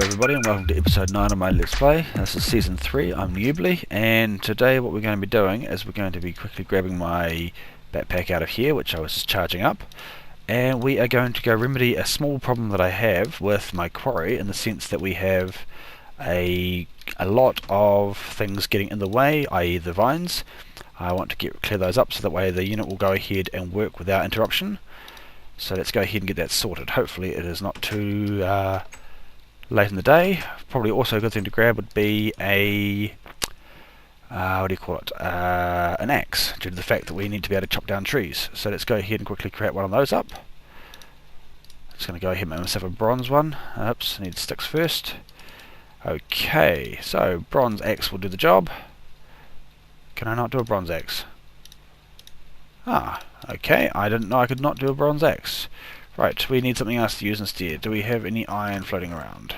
everybody, and welcome to episode 9 of my Let's Play. This is season 3, I'm Neoublie, and today what we're going to be doing is we're going to be quickly grabbing my backpack out of here, which I was just charging up, and we are going to go remedy a small problem that I have with my quarry, in the sense that we have a lot of things getting in the way, i.e. the vines. I want to clear those up so that way the unit will go ahead and work without interruption. So let's go ahead and get that sorted. Hopefully it is not too late in the day. Probably also a good thing to grab would be a what do you call it? An axe, due to the fact that we need to be able to chop down trees. So let's go ahead and quickly create one of those up. Just going to go ahead and make myself a bronze one. Oops, I need sticks first. Okay, so bronze axe will do the job. Can I not do a bronze axe? Ah, okay, I didn't know I could not do a bronze axe. Right, we need something else to use instead. Do we have any iron floating around?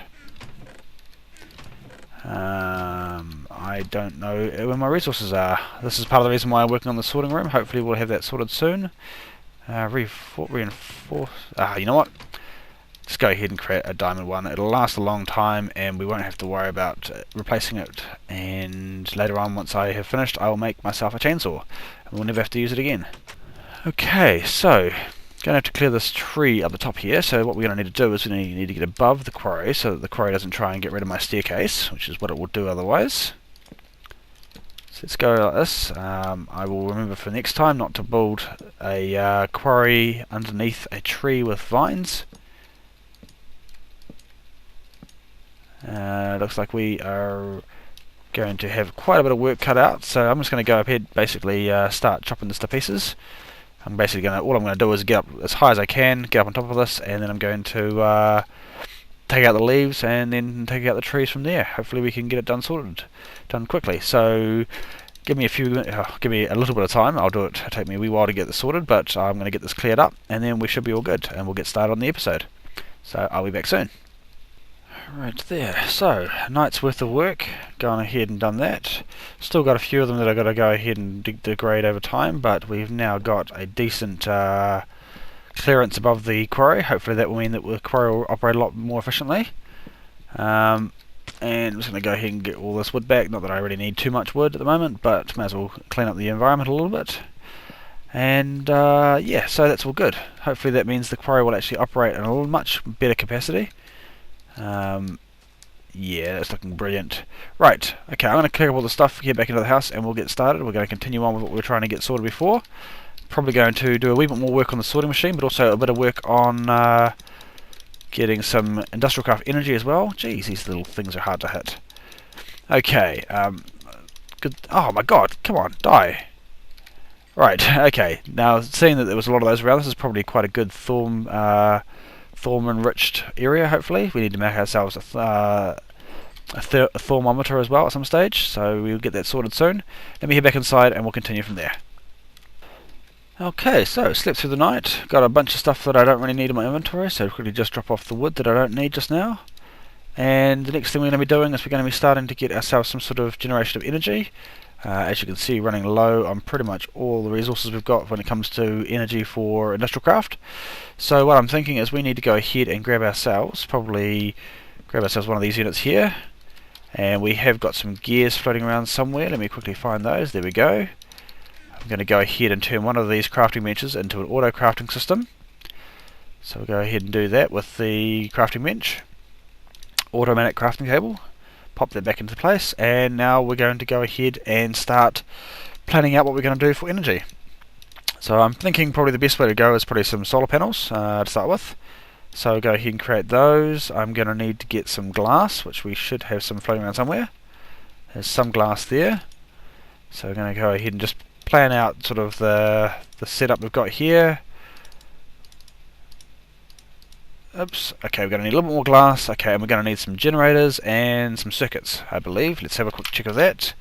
I don't know where my resources are. This is part of the reason why I'm working on the sorting room. Hopefully we'll have that sorted soon. Reinforce. You know what? Just go ahead and create a diamond one. It'll last a long time and we won't have to worry about replacing it. And later on, once I have finished, I will make myself a chainsaw. And we'll never have to use it again. Okay, so going to have to clear this tree up the top here. So what we're going to need to do is we need to get above the quarry so that the quarry doesn't try and get rid of my staircase, which is what it will do otherwise. So let's go like this. I will remember for next time not to build a quarry underneath a tree with vines. Looks like we are going to have quite a bit of work cut out, so I'm just going to go ahead, basically start chopping this to pieces. I'm basically all I'm going to do is get up as high as I can, get up on top of this, and then I'm going to take out the leaves and then take out the trees from there. Hopefully we can get it done quickly. So give me a little bit of time. It'll take me a wee while to get this sorted, but I'm going to get this cleared up, and then we should be all good, and we'll get started on the episode. So I'll be back soon. Right there, so a night's worth of work, gone ahead and done that. Still got a few of them that I've got to go ahead and degrade over time, but we've now got a decent clearance above the quarry. Hopefully that will mean that the quarry will operate a lot more efficiently. And I'm just going to go ahead and get all this wood back. Not that I really need too much wood at the moment, but may as well clean up the environment a little bit. And yeah, so that's all good. Hopefully that means the quarry will actually operate in a much better capacity. Yeah, that's looking brilliant. Right, okay, I'm going to clear up all the stuff, get back into the house, and we'll get started. We're going to continue on with what we were trying to get sorted before. Probably going to do a wee bit more work on the sorting machine, but also a bit of work on getting some industrial craft energy as well. Jeez, these little things are hard to hit. Okay, good. Oh my god, come on, die. Right, okay, now seeing that there was a lot of those around, this is probably quite a good Thorm enriched area. Hopefully we need to make ourselves a thermometer as well at some stage, so we'll get that sorted soon. Let me head back inside and we'll continue from there. Okay, so slept through the night, got a bunch of stuff that I don't really need in my inventory, so quickly just drop off the wood that I don't need just now. And the next thing we're going to be doing is we're going to be starting to get ourselves some sort of generation of energy. As you can see, running low on pretty much all the resources we've got when it comes to energy for industrial craft. So what I'm thinking is we need to go ahead and grab ourselves one of these units here. And we have got some gears floating around somewhere. Let me quickly find those. There we go. I'm going to go ahead and turn one of these crafting benches into an auto crafting system. So we'll go ahead and do that with the crafting bench. Automatic crafting table. Pop that back into place, and now we're going to go ahead and start planning out what we're going to do for energy. So I'm thinking probably the best way to go is probably some solar panels to start with. So go ahead and create those. I'm going to need to get some glass, which we should have some floating around somewhere. There's some glass there. So we're going to go ahead and just plan out sort of the setup we've got here. Oops, okay, we're going to need a little bit more glass. Okay, and we're going to need some generators and some circuits, I believe. Let's have a quick check of that.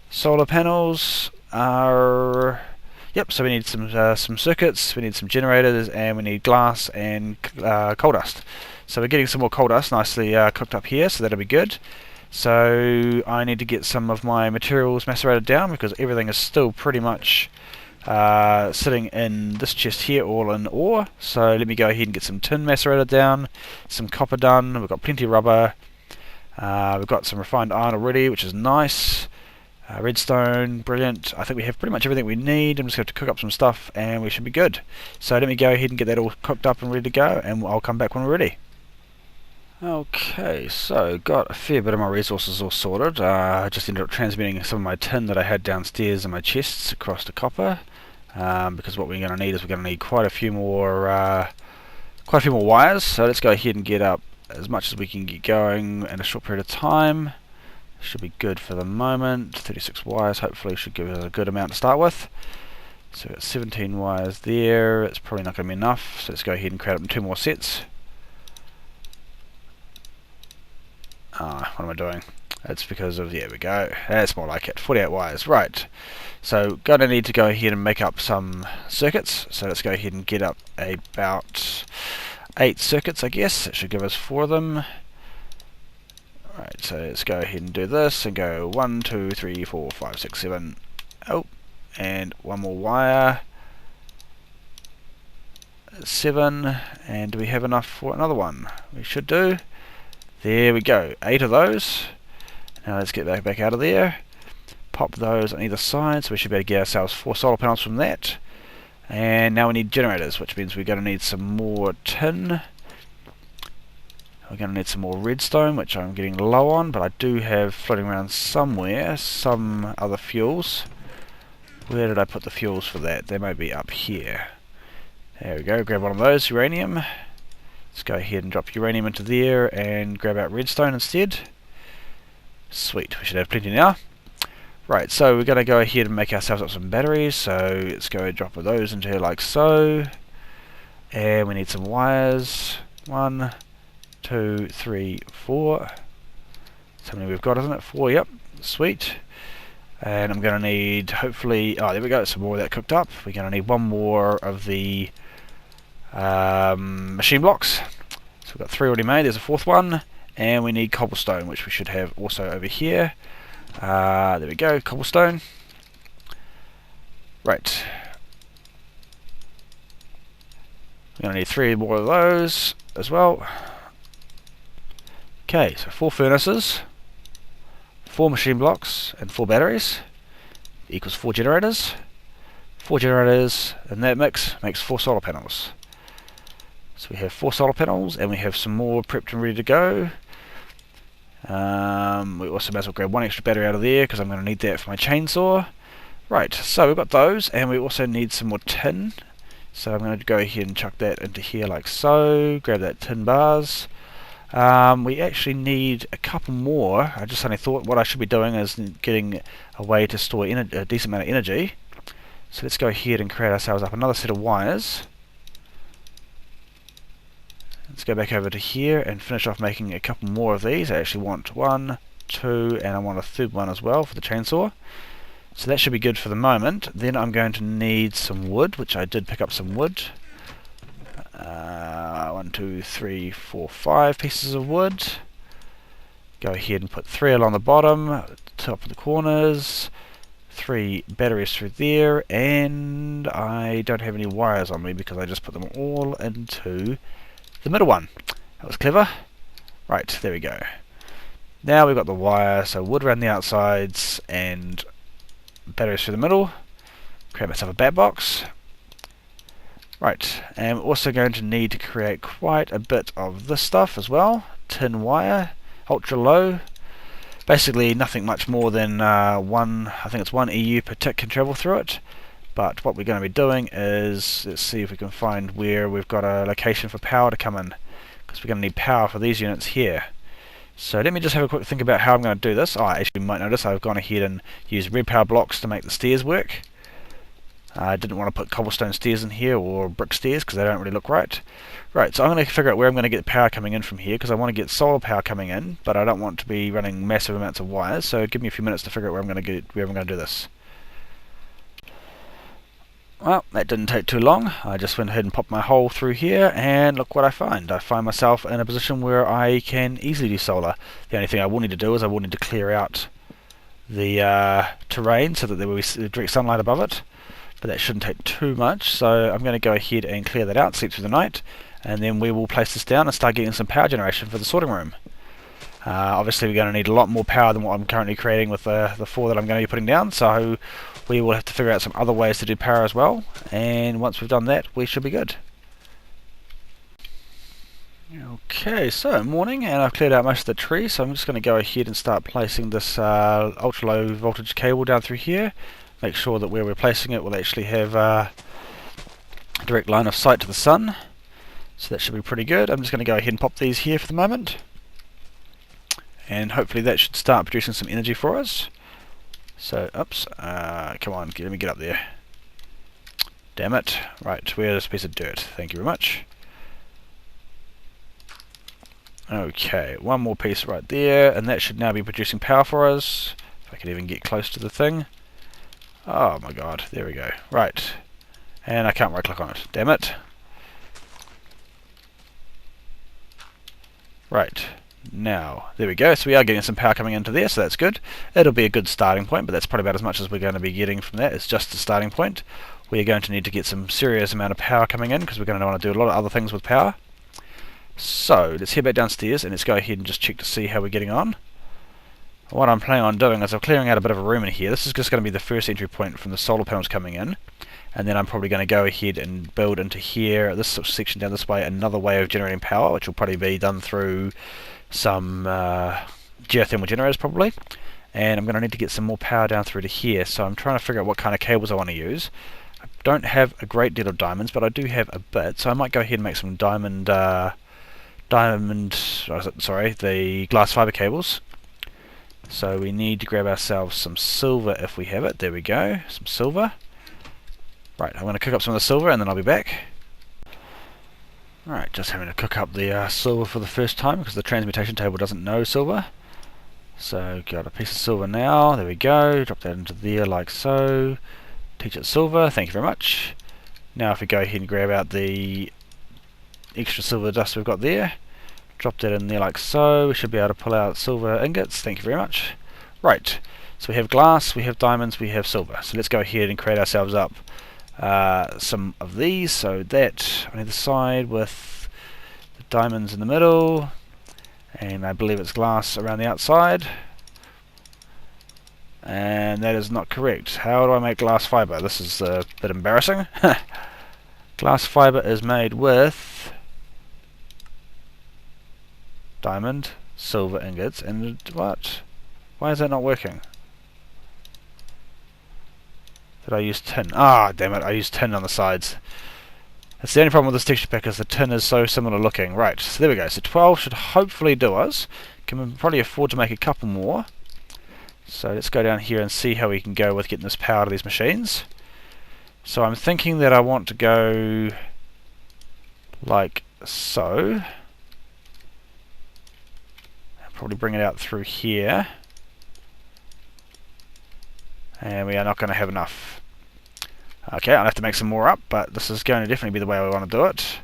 Solar panels are... Yep, so we need some circuits, we need some generators, and we need glass and coal dust. So we're getting some more coal dust nicely cooked up here, so that'll be good. So I need to get some of my materials macerated down because everything is still pretty much sitting in this chest here, all in ore. So let me go ahead and get some tin macerated down, some copper done. We've got plenty of rubber. We've got some refined iron already, which is nice. Redstone, brilliant. I think we have pretty much everything we need. I'm just going to cook up some stuff and we should be good. So let me go ahead and get that all cooked up and ready to go, and I'll come back when we're ready. Okay, so got a fair bit of my resources all sorted. I just ended up transmitting some of my tin that I had downstairs in my chests across to copper, because what we're going to need is we're going to need quite a few more wires. So let's go ahead and get up as much as we can get going in a short period of time. Should be good for the moment. 36 wires hopefully should give us a good amount to start with. So we've got 17 wires there. It's probably not going to be enough, so let's go ahead and create up 2 more sets. What am I doing? That's because of, there we go, that's more like it, 48 wires, right. So going to need to go ahead and make up some circuits, so let's go ahead and get up about 8 circuits, I guess. It should give us 4 of them. Right, so let's go ahead and do this and go 1, 2, 3, 4, 5, 6, 7. Oh, and 1 more wire. 7, and do we have enough for another one? We should do. There we go, 8 of those. Now let's get back out of there. Pop those on either side, so we should be able to get ourselves 4 solar panels from that. And now we need generators, which means we're going to need some more tin. We're going to need some more redstone, which I'm getting low on, but I do have floating around somewhere some other fuels. Where did I put the fuels for that? They might be up here. There we go, grab one of those, uranium. Let's go ahead and drop uranium into there and grab out redstone instead. Sweet, we should have plenty now. Right, so we're going to go ahead and make ourselves up some batteries, so let's go drop those into here like so. And we need some wires. 1, 2, 3, 4. That's how many we've got, isn't it? 4, yep. Sweet. And I'm going to need, hopefully, oh there we go, some more of that cooked up. We're going to need 1 more of the machine blocks. So we've got 3 already made, there's a 4th one. And we need cobblestone, which we should have also over here. There we go, cobblestone. Right. We're going to need 3 more of those as well. Okay, so 4 furnaces, 4 machine blocks, and 4 batteries equals 4 generators. 4 generators, and that mix makes 4 solar panels. So we have 4 solar panels, and we have some more prepped and ready to go. We also might as well grab 1 extra battery out of there, because I'm going to need that for my chainsaw. Right, so we've got those, and we also need some more tin. So I'm going to go ahead and chuck that into here like so. Grab that tin bars. We actually need a couple more. I just suddenly thought what I should be doing is getting a way to store a decent amount of energy. So let's go ahead and create ourselves up another set of wires. Let's go back over to here and finish off making a couple more of these. I actually want 1, 2, and I want a 3rd one as well for the chainsaw. So that should be good for the moment. Then I'm going to need some wood, which I did pick up some wood. 1, 2, 3, 4, 5 pieces of wood. Go ahead and put 3 along the bottom, top of the corners. 3 batteries through there, and I don't have any wires on me because I just put them all into the middle one. That was clever. Right, there we go. Now we've got the wire, so wood around the outsides and batteries through the middle. Create myself a bat box. Right, and we're also going to need to create quite a bit of this stuff as well. Tin wire, ultra low. Basically nothing much more than I think it's 1 EU per tick can travel through it. But what we're going to be doing is, let's see if we can find where we've got a location for power to come in, because we're going to need power for these units here. So let me just have a quick think about how I'm going to do this. Oh, actually you might notice I've gone ahead and used Redpower blocks to make the stairs work. I didn't want to put cobblestone stairs in here or brick stairs because they don't really look right. Right, so I'm going to figure out where I'm going to get power coming in from here, because I want to get solar power coming in, but I don't want to be running massive amounts of wires. So give me a few minutes to figure out where I'm going to do this. Well, that didn't take too long. I just went ahead and popped my hole through here, and look what I find. I find myself in a position where I can easily do solar. The only thing I will need to do is I will need to clear out the terrain so that there will be direct sunlight above it. but that shouldn't take too much, so I'm going to go ahead and clear that out, sleep through the night, and then we will place this down and start getting some power generation for the sorting room. Obviously we're going to need a lot more power than what I'm currently creating with the 4 that I'm going to be putting down, so we will have to figure out some other ways to do power as well, and once we've done that we should be good. Okay, so morning, and I've cleared out most of the trees, so I'm just going to go ahead and start placing this ultra low voltage cable down through here. Make sure that where we're placing it will actually have a direct line of sight to the sun, so that should be pretty good. I'm just going to go ahead and pop these here for the moment, and hopefully that should start producing some energy for us. So, oops, come on, let me get up there. Damn it. Right, where's this piece of dirt? Thank you very much. Okay, one more piece right there, and that should now be producing power for us. If I can even get close to the thing. Oh my god, there we go. Right, and I can't right click on it. Damn it. Right, now, there we go. So we are getting some power coming into there, so that's good. It'll be a good starting point, but that's probably about as much as we're going to be getting from that. It's just a starting point. We're going to need to get some serious amount of power coming in, because we're going to want to do a lot of other things with power. So, let's head back downstairs and let's go ahead and just check to see how we're getting on. What I'm planning on doing is I'm clearing out a bit of a room in here. This is just going to be the first entry point from the solar panels coming in. And then I'm probably going to go ahead and build into here, this sort of section down this way, another way of generating power, which will probably be done through some geothermal generators probably. And I'm going to need to get some more power down through to here, so I'm trying to figure out what kind of cables I want to use. I don't have a great deal of diamonds, but I do have a bit, so I might go ahead and make some the glass fiber cables. So we need to grab ourselves some silver if we have it. There we go, some silver. Right, I'm going to cook up some of the silver and then I'll be back. Alright, just having to cook up the silver for the first time because the transmutation table doesn't know silver. So got a piece of silver now, there we go, drop that into there like so. Teach it silver, thank you very much. Now if we go ahead and grab out the extra silver dust we've got there, drop that in there like so, we should be able to pull out silver ingots, thank you very much. Right, so we have glass, we have diamonds, we have silver, so let's go ahead and create ourselves up some of these, so that on either side with the diamonds in the middle, and I believe it's glass around the outside, and that is not correct. How do I make glass fiber? This is a bit embarrassing. Glass fiber is made with diamond, silver ingots, and what? Why is that not working? Did I use tin? Ah, damn it, I used tin on the sides. That's the only problem with this texture pack, is the tin is so similar looking. Right, so there we go. So 12 should hopefully do us. Can probably afford to make a couple more. So let's go down here and see how we can go with getting this power to these machines. So I'm thinking that I want to go like so. I'll probably bring it out through here. And we are not going to have enough. Okay, I'll have to make some more up, but this is going to definitely be the way I want to do it.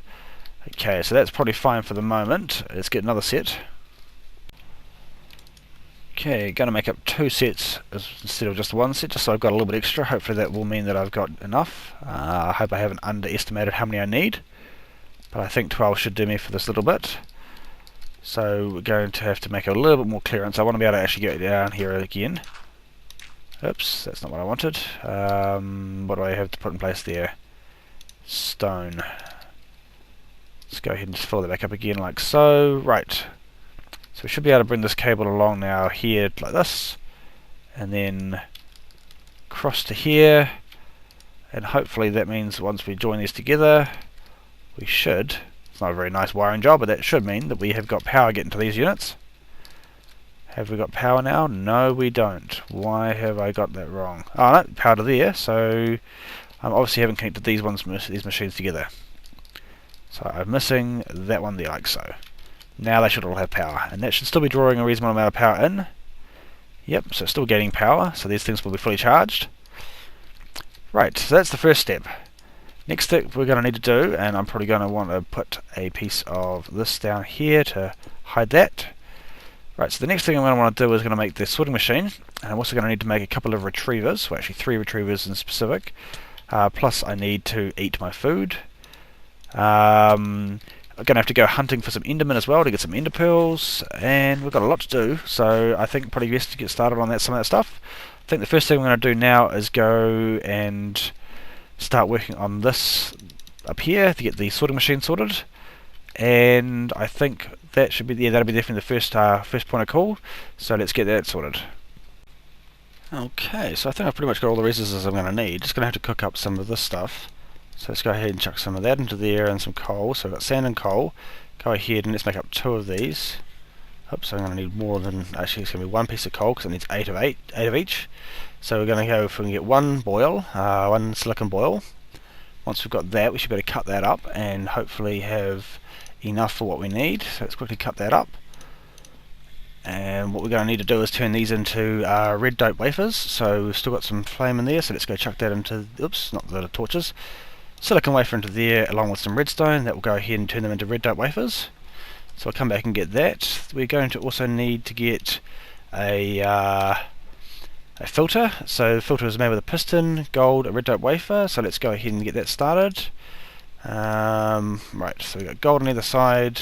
Okay, so that's probably fine for the moment. Let's get another set. Okay, going to make up 2 sets instead of just 1 set, just so I've got a little bit extra. Hopefully that will mean that I've got enough. I hope I haven't underestimated how many I need, but I think 12 should do me for this little bit. So we're going to have to make a little bit more clearance. I want to be able to actually get down here again. Oops, that's not what I wanted. What do I have to put in place there? Stone. Let's go ahead and just fill that back up again like so. Right. So we should be able to bring this cable along now here like this. And then cross to here. And hopefully that means once we join these together, we should, it's not a very nice wiring job, but that should mean that we have got power getting to these units. Have we got power now? No, we don't. Why have I got that wrong? Oh no, power to there, so I obviously haven't connected these machines together. So I'm missing that one there, like so. Now they should all have power, and that should still be drawing a reasonable amount of power in. Yep, so it's still gaining power, so these things will be fully charged. Right, so that's the first step. Next step we're going to need to do, and I'm probably going to want to put a piece of this down here to hide that. Right, so the next thing I'm going to want to do is going to make the sorting machine, and I'm also going to need to make a couple of retrievers, well actually 3 retrievers in specific. plus I need to eat my food. I'm going to have to go hunting for some endermen as well to get some ender pearls, and we've got a lot to do, so I think probably best to get started on some of that stuff. I think the first thing I'm going to do now is go and start working on this up here to get the sorting machine sorted, and I think that should be, yeah, that'll be definitely the first point of call, so let's get that sorted. Okay, so I think I've pretty much got all the resources I'm going to need. Just going to have to cook up some of this stuff. So let's go ahead and chuck some of that into there and some coal. So I've got sand and coal. Go ahead and let's make up 2 of these. Oops, I'm going to need more than, actually it's going to be 1 piece of coal because it needs 8 of each. So we're going to go, if we can get 1 boil, 1 silicon boil. Once we've got that, we should be able to cut that up and hopefully have enough for what we need. So let's quickly cut that up. And what we're going to need to do is turn these into red dope wafers. So we've still got some flame in there, so let's go chuck that into, oops, not the torches. Silicon wafer into there along with some redstone. That will go ahead and turn them into red dope wafers. So I'll come back and get that. We're going to also need to get a filter. So the filter is made with a piston, gold, a red dope wafer. So let's go ahead and get that started. Right, so we've got gold on either side,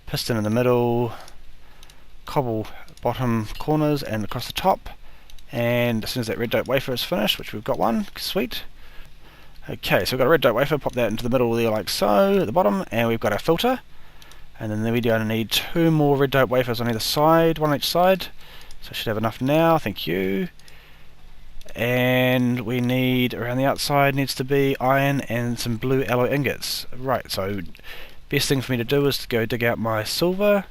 piston in the middle, cobble bottom corners and across the top, and as soon as that red dope wafer is finished, which we've got one, sweet. Okay, so we've got a red dope wafer, pop that into the middle there like so, at the bottom, and we've got our filter, and then we're going to need 2 more red dope wafers on either side, 1 on each side, so I should have enough now, thank you. And we need, around the outside needs to be iron and some blue alloy ingots. Right, so best thing for me to do is to go dig out my silver.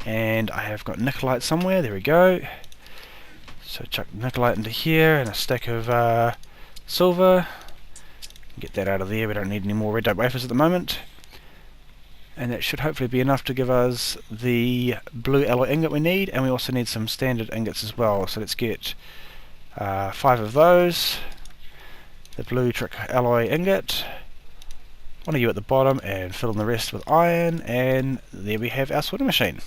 And I have got nickelite somewhere, there we go. So chuck nickelite into here and a stack of silver. Get that out of there, we don't need any more red dope wafers at the moment. And that should hopefully be enough to give us the blue alloy ingot we need, and we also need some standard ingots as well. So let's get 5 of those. The blue trick alloy ingot. 1 of you at the bottom, and fill in the rest with iron, and there we have our sorting machine.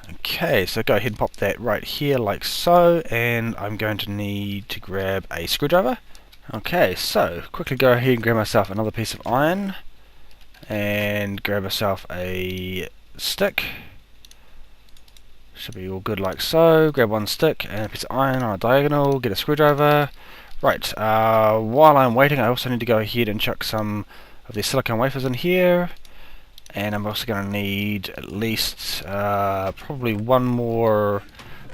Okay, so go ahead and pop that right here like so, and I'm going to need to grab a screwdriver. Okay, so quickly go ahead and grab myself another piece of iron, and grab myself a stick. Should be all good like so. Grab 1 stick and a piece of iron on a diagonal, get a screwdriver. Right, while I'm waiting I also need to go ahead and chuck some of these silicon wafers in here. And I'm also going to need at least probably 1 more,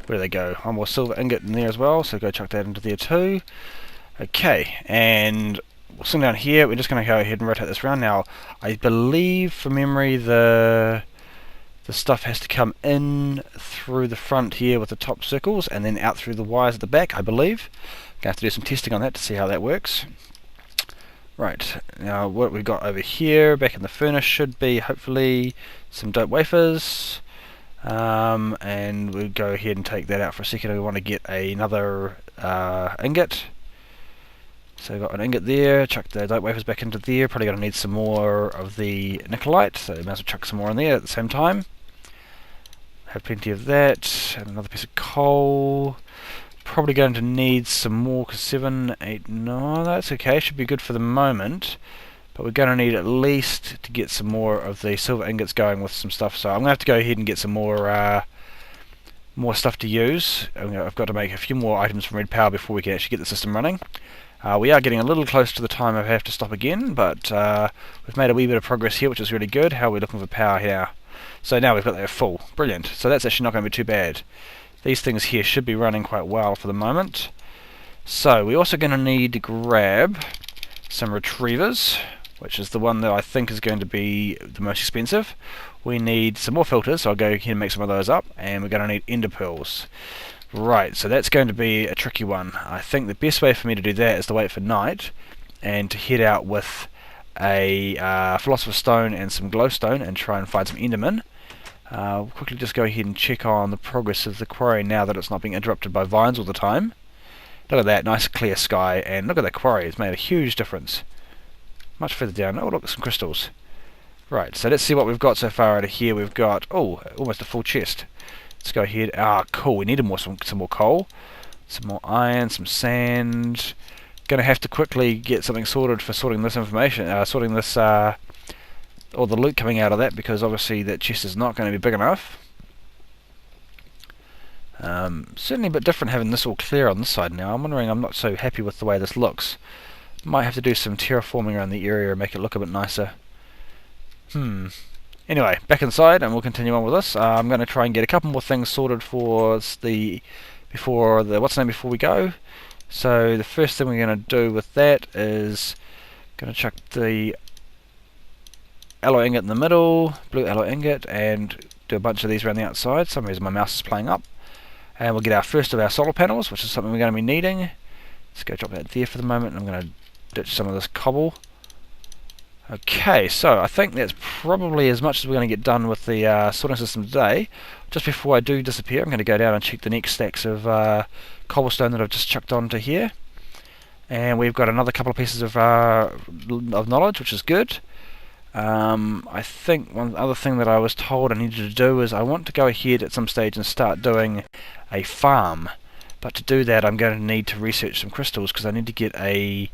where do they go? 1 more silver ingot in there as well, so go chuck that into there too. Okay, and we'll sitting down here, we're just going to go ahead and rotate this around. Now, I believe from memory the stuff has to come in through the front here with the top circles and then out through the wires at the back, I believe. Going to have to do some testing on that to see how that works. Right, now what we've got over here back in the furnace should be hopefully some dope wafers, and we'll go ahead and take that out for a second. We want to get another ingot. So we've got an ingot there, chuck the dope wafers back into there, probably going to need some more of the nickelite, so we might as well chuck some more in there at the same time. Have plenty of that, and another piece of coal. Probably going to need some more, because 7, 8, no, that's okay, should be good for the moment. But we're going to need at least to get some more of the silver ingots going with some stuff, so I'm going to have to go ahead and get some more stuff to use. I've got to make a few more items from Redpower before we can actually get the system running. We are getting a little close to the time I have to stop again, but we've made a wee bit of progress here, which is really good. How are we looking for power here? So now we've got that full. Brilliant. So that's actually not going to be too bad. These things here should be running quite well for the moment. So we're also going to need to grab some retrievers, which is the one that I think is going to be the most expensive. We need some more filters, so I'll go ahead and make some of those up, and we're going to need ender pearls. Right, so that's going to be a tricky one. I think the best way for me to do that is to wait for night and to head out with a philosopher's stone and some glowstone and try and find some endermen. We'll quickly just go ahead and check on the progress of the quarry now that it's not being interrupted by vines all the time. Look at that, nice clear sky, and look at that quarry, it's made a huge difference. Much further down, oh look, some crystals. Right, so let's see what we've got so far out of here. We've got, oh, almost a full chest. Let's go ahead, cool, we need some more coal, some more iron, some sand. going to have to quickly get something sorted for sorting this information, sorting this, or the loot coming out of that, because obviously that chest is not going to be big enough. Certainly a bit different having this all clear on this side now. I'm wondering, I'm not so happy with the way this looks. Might have to do some terraforming around the area and make it look a bit nicer. Anyway, back inside and we'll continue on with this. I'm going to try and get a couple more things sorted for before we go. So the first thing we're going to do with that is going to chuck the alloy ingot in the middle, blue alloy ingot, and do a bunch of these around the outside. For some reason my mouse is playing up. And we'll get our first of our solar panels, which is something we're going to be needing. Let's go drop that there for the moment. I'm going to ditch some of this cobble. Okay, so I think that's probably as much as we're going to get done with the sorting system today. Just before I do disappear, I'm going to go down and check the next stacks of cobblestone that I've just chucked onto here. And we've got another couple of pieces of knowledge, which is good. I think one other thing that I was told I needed to do is I want to go ahead at some stage and start doing a farm. But to do that I'm going to need to research some crystals, because I need to get a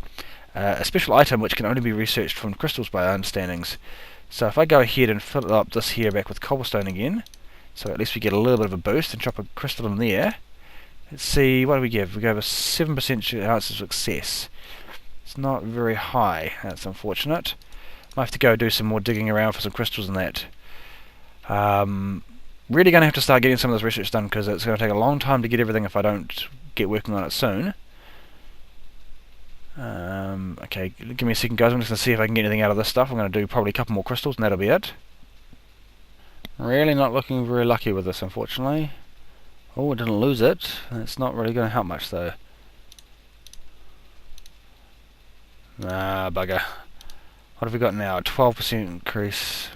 special item which can only be researched from crystals by our understandings. So if I go ahead and fill up this here back with cobblestone again, so at least we get a little bit of a boost, and drop a crystal in there. Let's see, what do we give? We give a 7% chance of success. It's not very high, that's unfortunate. Might have to go do some more digging around for some crystals and that. Really going to have to start getting some of this research done, because it's going to take a long time to get everything if I don't get working on it soon. Okay, give me a second guys, I'm just going to see if I can get anything out of this stuff. I'm going to do probably a couple more crystals and that'll be it. Really not looking very lucky with this, unfortunately. Oh, I didn't lose it. It's not really going to help much though. Ah, bugger. What have we got now? A 12% increase.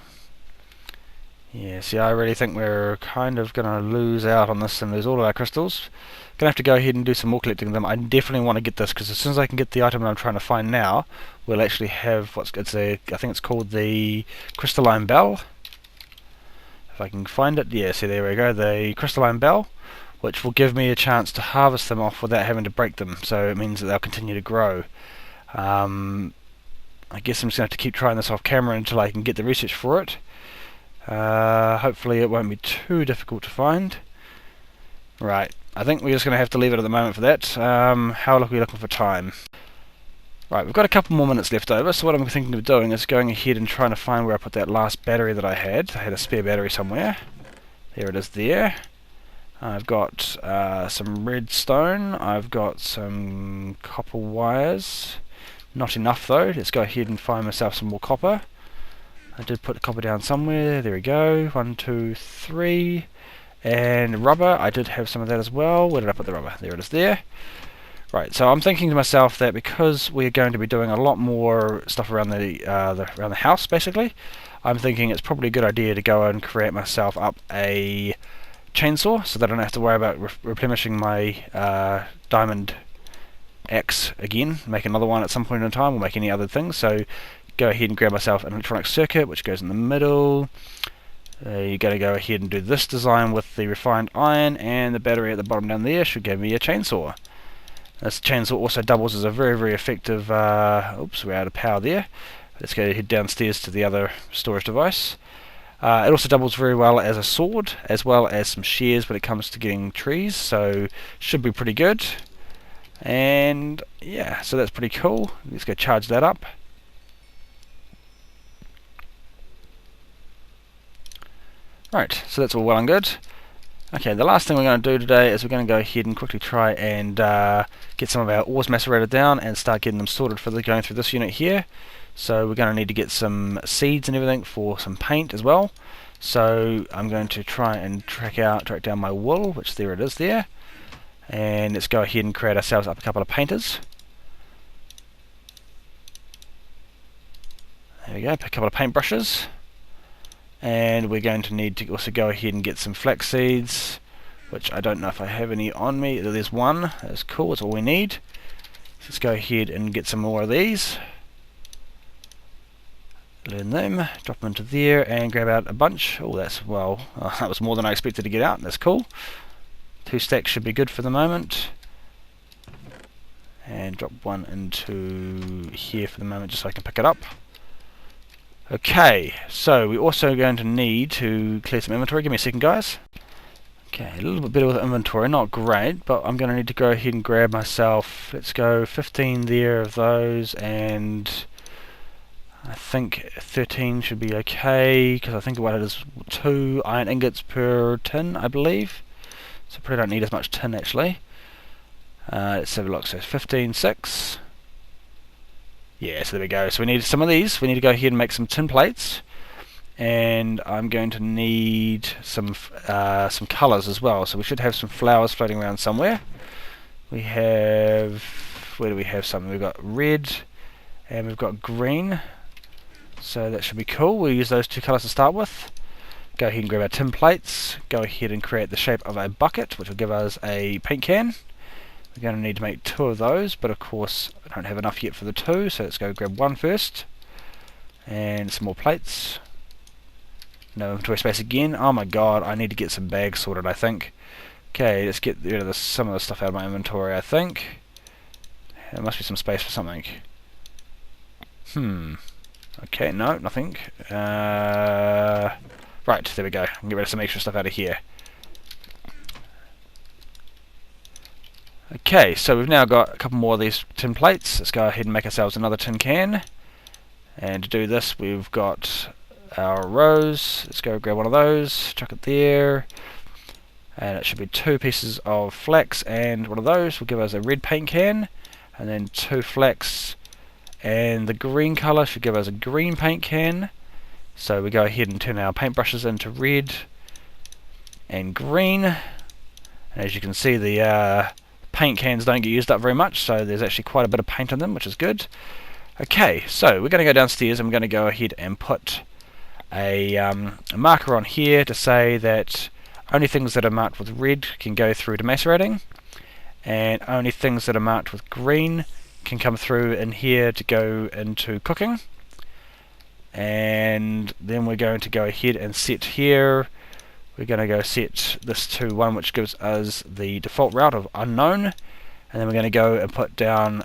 Yeah, see, I really think we're kind of going to lose out on this and lose all of our crystals. Going to have to go ahead and do some more collecting of them. I definitely want to get this, because as soon as I can get the item that I'm trying to find now, we'll actually have I think it's called the crystalline bell. If I can find it, yeah, see, there we go, the crystalline bell, which will give me a chance to harvest them off without having to break them, so it means that they'll continue to grow. I guess I'm just going to have to keep trying this off camera until I can get the research for it. Hopefully it won't be too difficult to find. Right, I think we're just going to have to leave it at the moment for that. How are we looking for time? Right, we've got a couple more minutes left over, so what I'm thinking of doing is going ahead and trying to find where I put that last battery that I had. I had a spare battery somewhere. There it is there. I've got some redstone, I've got some copper wires. Not enough though. Let's go ahead and find myself some more copper. I did put the copper down somewhere. There we go. 1, 2, 3. And rubber. I did have some of that as well. Where did I put the rubber? There it is there. Right, so I'm thinking to myself that because we're going to be doing a lot more stuff around the house, basically, I'm thinking it's probably a good idea to go and create myself up a chainsaw, so that I don't have to worry about replenishing my diamond axe again, make another one at some point in time, or make any other things. So go ahead and grab myself an electronic circuit which goes in the middle. You're going to go ahead and do this design with the refined iron, and the battery at the bottom down there should give me a chainsaw. This chainsaw also doubles as a very, very effective oops, we're out of power there. Let's go head downstairs to the other storage device. It also doubles very well as a sword, as well as some shears when it comes to getting trees, so should be pretty good. And yeah, so that's pretty cool. Let's go charge that up. Right, so that's all well and good. Okay, the last thing we're going to do today is we're going to go ahead and quickly try and get some of our ores macerated down and start getting them sorted for going through this unit here. So we're going to need to get some seeds and everything for some paint as well. So I'm going to try and track down my wool, which there it is there. And let's go ahead and create ourselves up a couple of painters. There we go, a couple of paintbrushes. And we're going to need to also go ahead and get some flax seeds, which I don't know if I have any on me. There's one, that's cool, that's all we need. Let's go ahead and get some more of these. Learn them, drop them into there, and grab out a bunch. Oh, that's, well, that was more than I expected to get out, that's cool. 2 stacks should be good for the moment. and drop one into here for the moment just so I can pick it up. Okay, so we're also going to need to clear some inventory. Give me a second, guys. Okay, a little bit better with inventory, not great, but I'm going to need to go ahead and grab myself, let's go 15 there of those, and I think 13 should be okay, because I think what it is 2 iron ingots per tin, I believe. So probably don't need as much tin actually. Let's have a look, so 15, 6. Yeah, so there we go. So we need some of these. We need to go ahead and make some tin plates. And I'm going to need some colours as well. So we should have some flowers floating around somewhere. We have... where do we have some? We've got red and we've got green. So that should be cool. We'll use those 2 colours to start with. Go ahead and grab our tin plates. Go ahead and create the shape of a bucket, which will give us a paint can. We're going to need to make 2 of those, but of course I don't have enough yet for the 2, so let's go grab 1 first. And some more plates. No inventory space again. Oh my god, I need to get some bags sorted, I think. Okay, let's get rid of some of the stuff out of my inventory, I think. There must be some space for something. Okay, no, nothing. Right, there we go. I can get rid of some extra stuff out of here. Okay, so we've now got a couple more of these tin plates. Let's go ahead and make ourselves another tin can. And to do this, we've got our rows. Let's go grab one of those, chuck it there. And it should be 2 pieces of flax, and one of those will give us a red paint can. And then 2 flax, and the green colour should give us a green paint can. So we go ahead and turn our paintbrushes into red and green. And as you can see, the paint cans don't get used up very much, so there's actually quite a bit of paint on them, which is good. Okay, so we're going to go downstairs and we're going to go ahead and put a marker on here to say that only things that are marked with red can go through to macerating, and only things that are marked with green can come through in here to go into cooking. And then we're going to go ahead and set here, we're going to go set this to 1 which gives us the default route of unknown, and then we're going to go and put down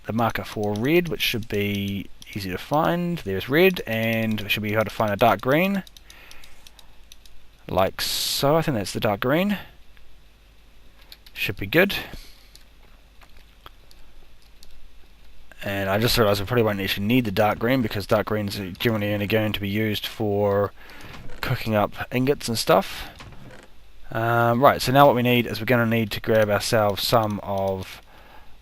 the marker for red, which should be easy to find. There's red, and we should be able to find a dark green like so. I think that's the dark green. Should be good. And I just realised we probably won't actually need the dark green, because dark greens are generally only going to be used for cooking up ingots and stuff. Right, so now what we need is we're going to need to grab ourselves some of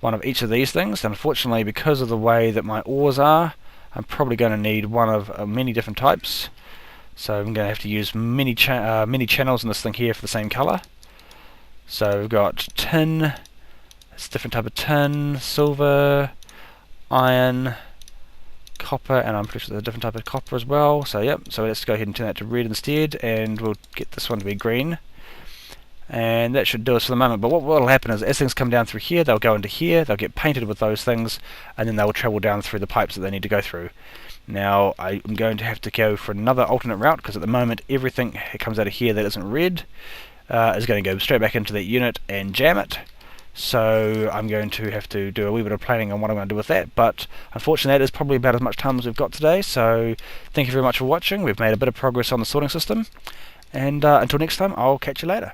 one of each of these things. And unfortunately, because of the way that my ores are, I'm probably going to need one of many different types. So I'm going to have to use many channels in this thing here for the same colour. So we've got tin, it's a different type of tin, silver, iron, copper, and I'm pretty sure there's a different type of copper as well. So yep, so let's go ahead and turn that to red instead, and we'll get this one to be green. And that should do us for the moment. But what will happen is, as things come down through here, they'll go into here, they'll get painted with those things, and then they'll travel down through the pipes that they need to go through. Now, I'm going to have to go for another alternate route, because at the moment everything that comes out of here that isn't red is going to go straight back into that unit and jam it. So I'm going to have to do a wee bit of planning on what I'm going to do with that, but unfortunately that is probably about as much time as we've got today. So thank you very much for watching. We've made a bit of progress on the sorting system, and until next time, I'll catch you later.